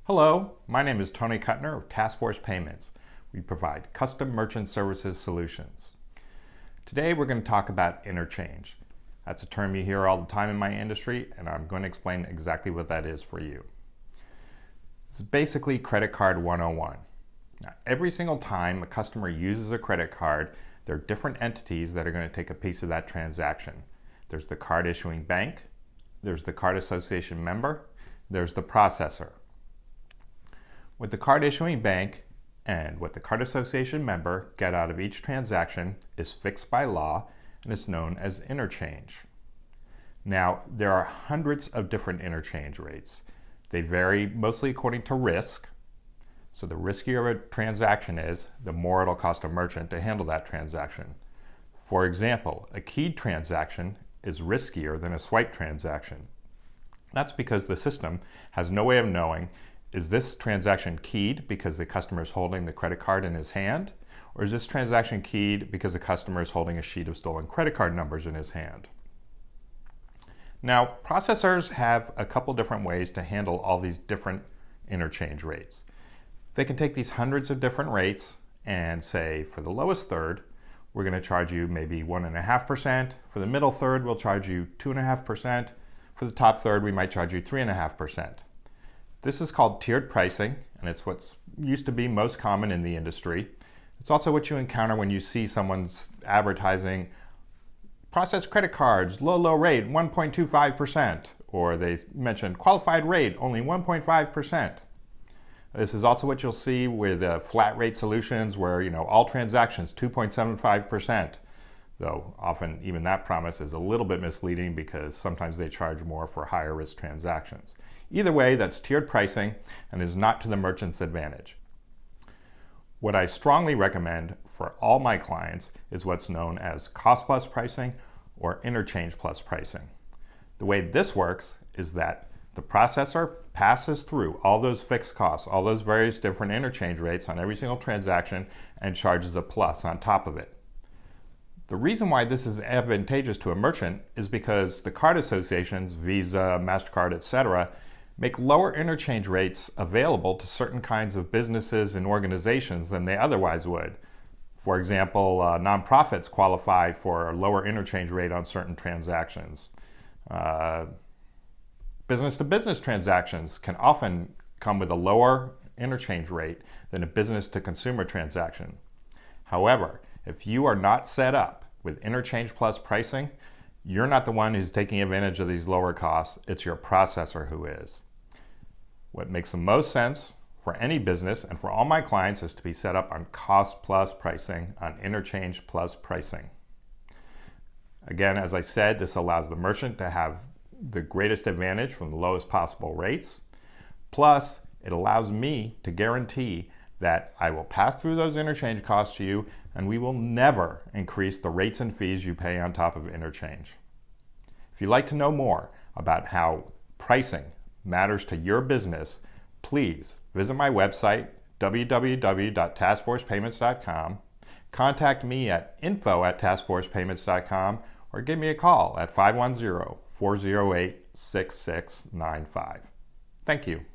Hello, my name is Tony Kuttner of Task Force Payments. We provide custom merchant services solutions. Today we're going to talk about interchange. That's a term you hear all the time in my industry, and I'm going to explain exactly what that is for you. This is basically credit card 101. Now, every single time a customer uses a credit card, there are different entities that are going to take a piece of that transaction. There's the card issuing bank, there's the card association member, there's the processor. What the card issuing bank and what the card association member get out of each transaction is fixed by law, and it's known as interchange. Now, there are hundreds of different interchange rates. They vary mostly according to risk. So the riskier a transaction is, the more it'll cost a merchant to handle that transaction. For example, a keyed transaction is riskier than a swipe transaction. That's because the system has no way of knowing, is this transaction keyed because the customer is holding the credit card in his hand? Or is this transaction keyed because the customer is holding a sheet of stolen credit card numbers in his hand? Now, processors have a couple different ways to handle all these different interchange rates. They can take these hundreds of different rates and say, for the lowest third, we're going to charge you maybe 1.5%. For the middle third, we'll charge you 2.5%. For the top third, we might charge you 3.5%. This is called tiered pricing, and it's what's used to be most common in the industry. It's also what you encounter when you see someone's advertising processed credit cards, low rate, 1.25%, or they mention qualified rate, only 1.5%. This is also what you'll see with flat rate solutions where, all transactions, 2.75%. Though often even that promise is a little bit misleading because sometimes they charge more for higher risk transactions. Either way, that's tiered pricing and is not to the merchant's advantage. What I strongly recommend for all my clients is what's known as cost plus pricing or interchange plus pricing. The way this works is that the processor passes through all those fixed costs, all those various different interchange rates on every single transaction and charges a plus on top of it. The reason why this is advantageous to a merchant is because the card associations, Visa, MasterCard, etc., make lower interchange rates available to certain kinds of businesses and organizations than they otherwise would. For example, nonprofits qualify for a lower interchange rate on certain transactions. Business-to-business transactions can often come with a lower interchange rate than a business-to-consumer transaction. However, if you are not set up with interchange plus pricing, you're not the one who's taking advantage of these lower costs, it's your processor who is. What makes the most sense for any business and for all my clients is to be set up on cost plus pricing, on interchange plus pricing. Again, as I said, this allows the merchant to have the greatest advantage from the lowest possible rates. Plus, it allows me to guarantee that I will pass through those interchange costs to you, and we will never increase the rates and fees you pay on top of interchange. If you'd like to know more about how pricing matters to your business, please visit my website, www.taskforcepayments.com, contact me at info@taskforcepayments.com, or give me a call at 510-408-6695. Thank you.